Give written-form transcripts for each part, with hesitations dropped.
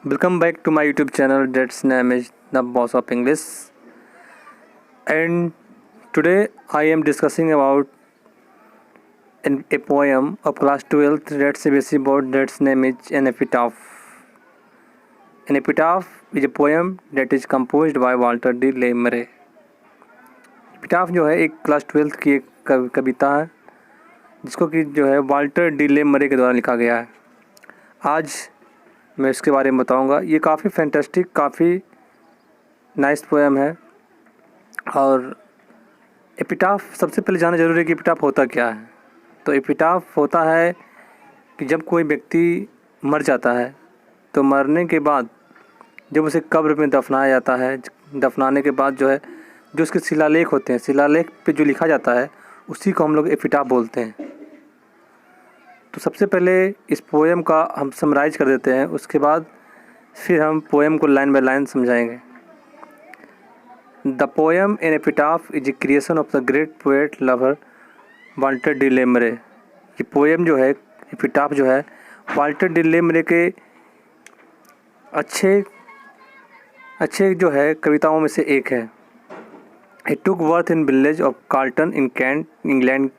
Welcome back to my YouTube channel that's name is The Boss of English, and today I am discussing about a poem of class 12th that's CBSE board that's name is An Epitaph. An epitaph is a poem that is composed by Walter D. Le Murray. Epitaph जो है एक class 12th की एक कविता है जिसको कि जो है वाल्टर डी ले मरे के द्वारा लिखा गया है। आज मैं इसके बारे में बताऊंगा। ये काफ़ी फैंटास्टिक, काफ़ी नाइस पोएम है। और एपिटाफ सबसे पहले जानना जरूरी है कि एपिटाफ होता क्या है। तो एपिटाफ होता है कि जब कोई व्यक्ति मर जाता है तो मरने के बाद जब उसे कब्र में दफनाया जाता है, दफनाने के बाद जो है जो उसके शिलालेख होते हैं, शिलालेख पे जो लिखा जाता है उसी को हम लोग एपिटाफ बोलते हैं। तो सबसे पहले इस पोएम का हम समराइज कर देते हैं, उसके बाद फिर हम पोएम को लाइन बाय लाइन समझाएंगे। The poem an epitaph is a creation of the great poet lover Walter de la Mare. ये पोएम जो है, एपिटाफ जो है, वाल्टर डी ले मरे के अच्छे जो है कविताओं में से एक है। He took birth in village of Carlton in Kent, England.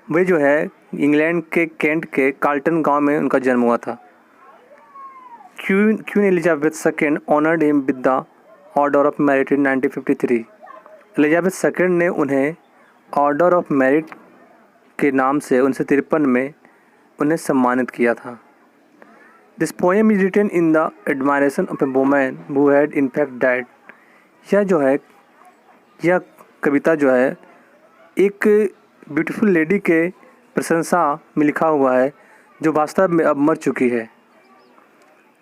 वे जो है इंग्लैंड के केंट के कार्ल्टन गांव में उनका जन्म हुआ था। Queen Elizabeth second honoured him with the order of merit in 1953। Elizabeth second ने उन्हें ऑर्डर ऑफ मेरिट के नाम से 1953 में उन्हें सम्मानित किया था। This poem is written in the admiration of a woman who had in fact died. यह कविता जो है एक ब्यूटीफुल लेडी के प्रशंसा में लिखा हुआ है जो वास्तव में अब मर चुकी है।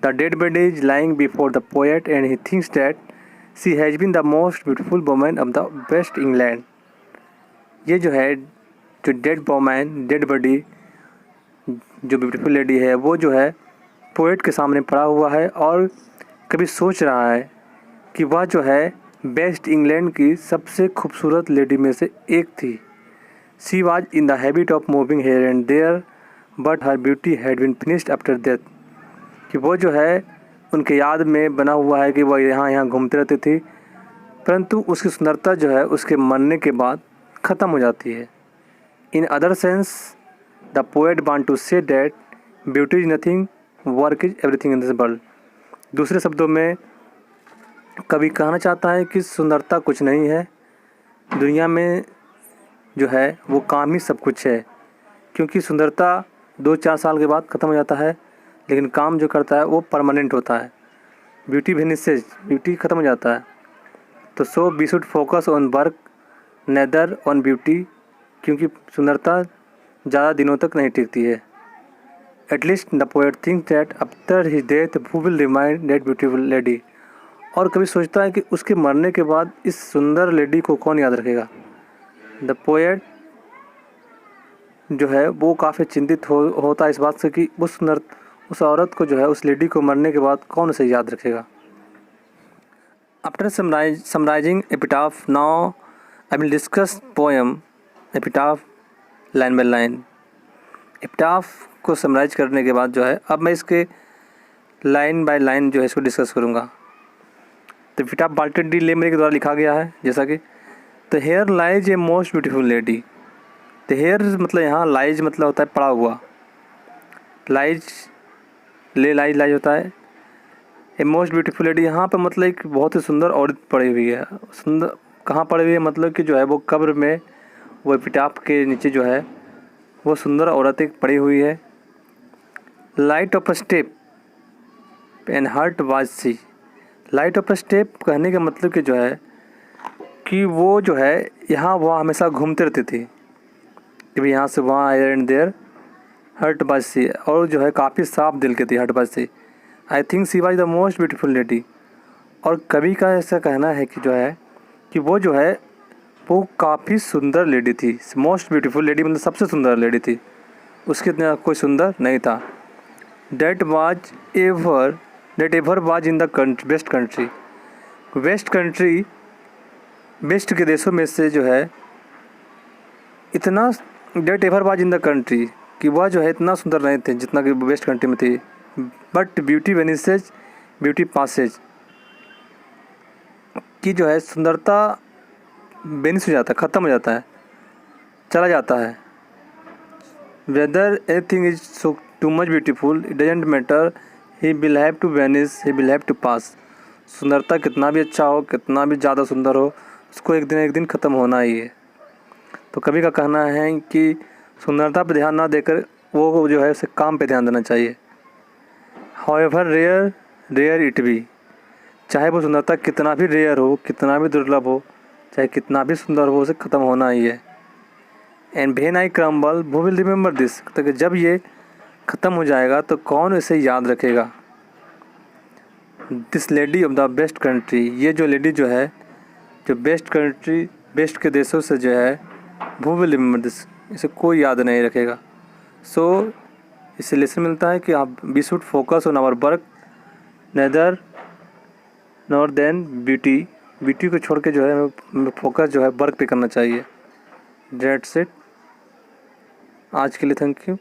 The dead body is lying before the poet and he thinks that she has been the most beautiful woman of the west England. ये जो है जो डेड बॉडी जो ब्यूटीफुल लेडी है वो जो है पोएट के सामने पड़ा हुआ है और कभी सोच रहा है कि वह जो है वेस्ट इंग्लैंड की सबसे खूबसूरत लेडी में से एक थी। She was in the habit of moving here and there but her beauty had been finished after death. कि वो जो है उनके याद में बना हुआ है कि वह यहाँ घूमते रहती थी, परंतु उसकी सुंदरता जो है उसके मरने के बाद ख़त्म हो जाती है। In other sense the poet want to say that beauty is nothing, work is everything in this world. दूसरे शब्दों में कवि कहना चाहता है कि सुंदरता कुछ नहीं है, दुनिया में जो है वो काम ही सब कुछ है। क्योंकि सुंदरता 2-4 साल के बाद ख़त्म हो जाता है, लेकिन काम जो करता है वो परमानेंट होता है। ब्यूटी वेनिसेस, ब्यूटी ख़त्म हो जाता है। तो so we should focus on work neither on beauty, क्योंकि सुंदरता ज़्यादा दिनों तक नहीं टिकती है। At least the poet think that after his death who will remind that beautiful lady. और कभी सोचता है कि उसके मरने के बाद इस सुंदर लेडी को कौन याद रखेगा। द पोएट जो है वो काफ़ी चिंतित होता है इस बात से कि उस औरत को जो है, उस लेडी को मरने के बाद कौन उसे याद रखेगा। After summarizing epitaph, now I will discuss poem epitaph line by line. Epitaph को समराइज करने के बाद जो है अब मैं इसके लाइन बाय लाइन जो है इसको डिस्कस करूँगा। तो एपिटाफ वाल्टर डी ले मरे के द्वारा लिखा गया है। जैसा कि the here lies a most beautiful lady. The here मतलब यहाँ लाइज मतलब होता है पड़ा हुआ, लाइज लाइज होता है। ए मोस्ट ब्यूटीफुल लेडी यहाँ पर मतलब एक बहुत ही सुंदर औरत पड़ी हुई है। सुंदर कहाँ पड़ी हुई है, मतलब कि जो है वो कब्र में, वो एपिटाफ के नीचे जो है वो सुंदर औरत एक पड़ी हुई है। Light of a step and heart was she. Light of a step कहने का मतलब कि जो है कि वो जो है यहाँ वहाँ हमेशा घूमते रहती थी, कि भाई यहाँ से वहाँ एयर एंड देयर हर्ट बाज सी, और जो है काफ़ी साफ दिल की थी हर्ट बाज सी। I think she was the most beautiful lady. और कवि का ऐसा कहना है कि जो है कि वो जो है वो काफ़ी सुंदर लेडी थी। मोस्ट ब्यूटीफुल लेडी मतलब सबसे सुंदर लेडी थी, उसके इतना कोई सुंदर नहीं था। That ever was in the west country. West के देशों में से जो है इतना that ever was in the country कि वह जो है इतना सुंदर नहीं थे जितना कि वेस्ट कंट्री में थी। बट ब्यूटी वेनिसेज, ब्यूटी पासेज, कि जो है सुंदरता बेनिस हो जाता है, ख़त्म हो जाता है, चला जाता है। Whether anything is so too much beautiful it doesn't matter, he will have to vanish, he will have to pass. सुंदरता कितना भी अच्छा हो, कितना भी ज़्यादा सुंदर हो, उसको एक दिन ख़त्म होना ही है। तो कवि का कहना है कि सुंदरता पर ध्यान ना देकर वो जो है उसे काम पे ध्यान देना चाहिए। हाउएवर रेयर इट बी, चाहे वो सुंदरता कितना भी रेयर हो, कितना भी दुर्लभ हो, चाहे कितना भी सुंदर हो, उसे ख़त्म होना ही है। And when I crumble who will remember this, तो जब ये ख़त्म हो जाएगा तो कौन इसे याद रखेगा। This lady of the best country, ये जो लेडी जो है, जो बेस्ट कंट्री, बेस्ट के देशों से जो है, हु विल रिमेंबर दिस, इसे कोई याद नहीं रखेगा। सो इससे लेसन मिलता है कि आप we should focus on our work neither nor than beauty, beauty को छोड़ के जो है हमें फोकस जो है वर्क पे करना चाहिए। डेट्स इट, आज के लिए थैंक यू।